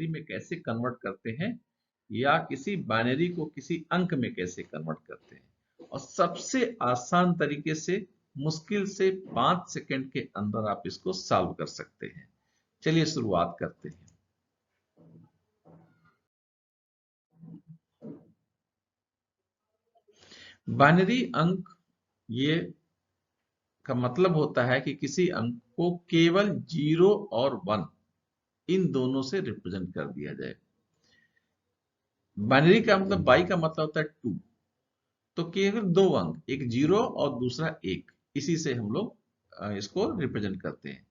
में कैसे कन्वर्ट करते हैं या किसी बाइनरी को किसी अंक में कैसे कन्वर्ट करते हैं, और सबसे आसान तरीके से मुश्किल से 5 सेकंड के अंदर आप इसको सॉल्व कर सकते हैं। चलिए शुरुआत करते हैं। बाइनरी अंक ये का मतलब होता है कि किसी अंक को केवल 0 और 1 इन दोनों से रिप्रेजेंट कर दिया जाए। बाइनरी का मतलब बाई का मतलब होता है 2, तो केवल दो अंक, एक 0 और दूसरा 1, इसी से हम लोग इसको रिप्रेजेंट करते हैं।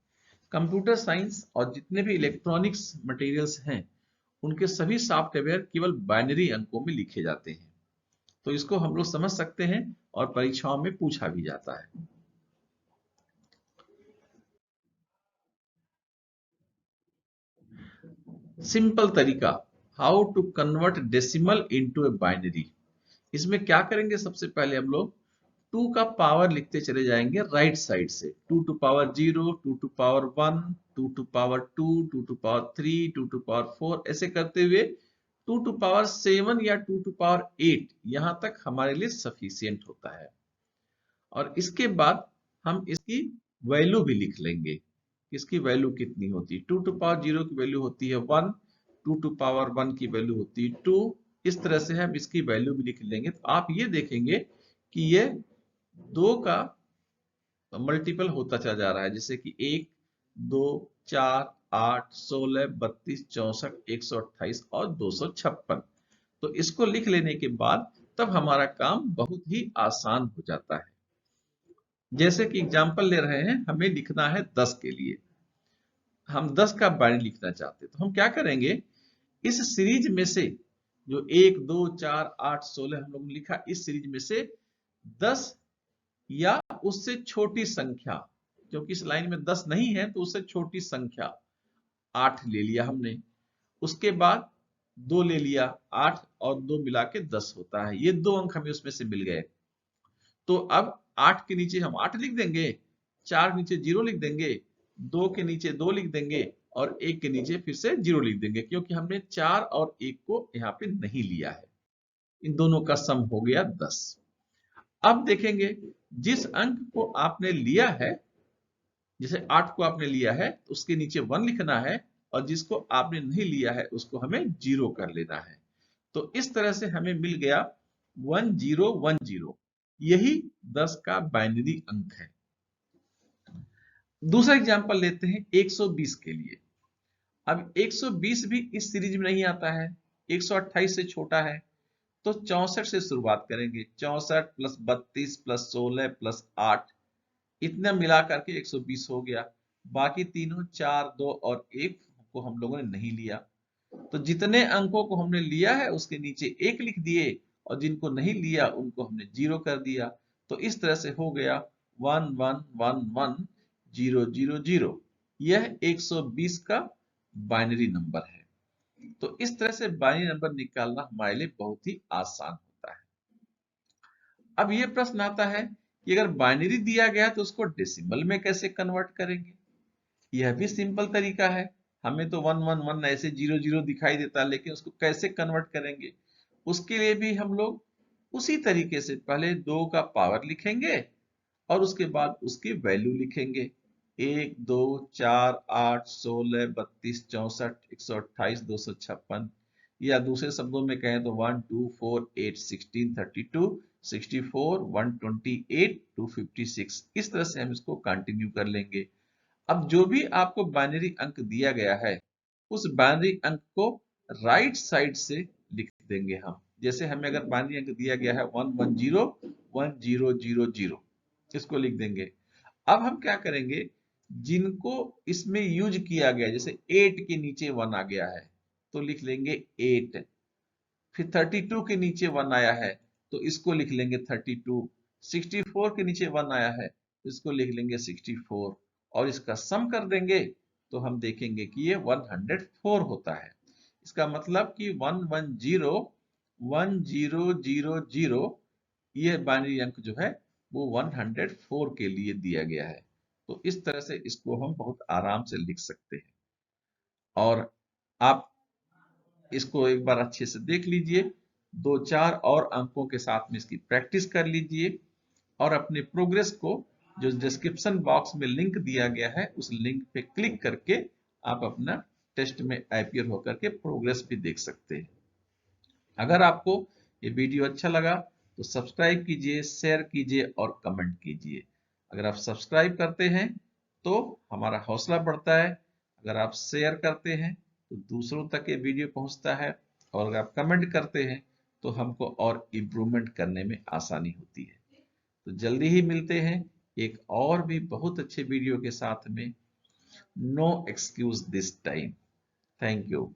कंप्यूटर साइंस और जितने भी इलेक्ट्रॉनिक्स मटेरियल्स हैं उनके सभी सॉफ्टवेयर केवल बाइनरी अंकों में लिखे जाते हैं, तो इसको हम लोग समझ सकते हैं और परीक्षाओं में पूछा भी जाता है। सिंपल तरीका, how to convert decimal into a binary. इसमें क्या करेंगे, सबसे पहले हम लोग 2 का पावर लिखते चले जाएंगे राइट साइड से, 2 to power 0, 2 to power 1, 2 to power 2, 2 to power 3, 2 to power 4, ऐसे करते हुए 2 टू पावर 7 या 2 टू पावर 8 यहां तक हमारे लिए सफिशियंट होता है। और इसके बाद हम इसकी वैल्यू भी लिख लेंगे, इसकी वैल्यू कितनी होती है। 2 टू पावर 0 की वैल्यू होती है 1, 2 टू पावर 1 की वैल्यू होती है 2, इस तरह से हम इसकी वैल्यू भी लिख लेंगे। तो आप ये देखेंगे कि ये 2 का मल्टीपल होता चला जा रहा है, जैसे कि 1, 2, 4, 8, 16, 32, 64, 128 और 256। तो इसको लिख लेने के बाद तब हमारा काम बहुत ही आसान हो जाता है। जैसे कि एग्जांपल ले रहे हैं, हमें लिखना है 10 के लिए, हम 10 का बाइनरी लिखना चाहते हैं, तो हम क्या करेंगे, इस सीरीज में से जो 1, 2, 4, 8, 16 हम लोग ने लिखा, इस सीरीज में से 10 या उससे छोटी संख्या, क्योंकि इस लाइन में 10 नहीं है तो उससे छोटी संख्या 8 ले लिया हमने, उसके बाद 2 ले लिया, 8 और 2 मिला के 10 होता है, ये 2 अंक हमें उसमें से मिल गए। तो अब 8 के नीचे हम 8 लिख देंगे, 4 के नीचे 0 लिख देंगे, 2 के नीचे 2 लिख देंगे और 1 के नीचे फिर से 0 लिख देंगे, क्योंकि हमने 4 और 1 को यहाँ पे नहीं लिया है। इन दोनों का सम हो गया 10। अब देखेंगे, जिस अंक को आपने लिया है, जैसे 8 को आपने लिया है तो उसके नीचे 1 लिखना है, और जिसको आपने नहीं लिया है उसको हमें 0 कर लेना है। तो इस तरह से हमें मिल गया 1010, यही 10 का बाइनरी अंक है। दूसरा एग्जांपल लेते हैं 120 के लिए। अब 120 भी इस सीरीज में नहीं आता है, 128 से छोटा है, तो 64 से शुरुआत करेंगे, 64 प्लस 32 प्लस 16 प्लस 8, इतना मिला करके 120 हो गया। बाकी तीनों 4, 2 और 1 को हम लोगों ने नहीं लिया, तो जितने अंकों को हमने लिया है उसके नीचे 1 लिख दिए, और जिनको नहीं लिया उनको हमने 0 कर दिया। तो इस तरह से हो गया 1 1 1 1 0 0 0, यह 120 का बाइनरी नंबर है। तो इस तरह से बाइनरी नंबर निकालना हमारे लिए बहुत ही आसान होता है। अब ये प्रश्न आता है कि अगर बाइनरी दिया गया तो उसको डेसिमल में कैसे कन्वर्ट करेंगे। यह भी सिंपल तरीका है, हमें तो 1 1 1 ऐसे 0 0 दिखाई देता है, लेकिन उसको कैसे कन्वर्ट करेंगे, उसके लिए भी हम लोग उसी तरीके से पहले 2 का पावर लिखेंगे और उसके बाद उसकी वैल्यू लिखेंगे, 1, 2, 4, 8, 16, 32, 64, 128, 256, या दूसरे शब्दों में कहें तो 1, 2, 4, 8, 16, 32, 64, 128, 256, इस तरह से हम इसको कंटिन्यू कर लेंगे। अब जो भी आपको बाइनरी अंक दिया गया है, उस बाइनरी अंक को राइट साइड से लिख देंगे हम। जैसे हमें अगर बाइनरी अंक दिया गया है 1101000, इसको लिख देंगे। अब हम क्या करेंगे, जिनको इसमें यूज किया गया, जैसे 8 के नीचे 1 आ गया है तो लिख लेंगे 8, फिर 32 के नीचे 1 आया है तो इसको लिख लेंगे 32, 64 के नीचे 1 आया है तो इसको लिख लेंगे 64, और इसका सम कर देंगे तो हम देखेंगे कि ये 104 होता है। इसका मतलब कि 1101000, ये बाइनरी अंक जो है वो 104 के लिए दिया गया है। तो इस तरह से इसको हम बहुत आराम से लिख सकते हैं। और आप इसको एक बार अच्छे से देख लीजिए, 2-4 और अंकों के साथ में इसकी प्रैक्टिस कर लीजिए और अपने प्रोग्रेस को जो डिस्क्रिप्शन बॉक्स में लिंक दिया गया है उस लिंक पे क्लिक करके आप अपना टेस्ट में अपीयर होकर के प्रोग्रेस भी देख सकते हैं। अगर आपको ये वीडियो अच्छा लगा तो सब्सक्राइब कीजिए, शेयर कीजिए और कमेंट कीजिए। अगर आप सब्सक्राइब करते हैं तो हमारा हौसला बढ़ता है, अगर आप शेयर करते हैं तो दूसरों तक ये वीडियो पहुंचता है और अगर आप कमेंट करते हैं तो हमको और इम्प्रूवमेंट करने में आसानी होती है। तो जल्दी ही मिलते हैं एक और भी बहुत अच्छे वीडियो के साथ में। No excuse this time. Thank you.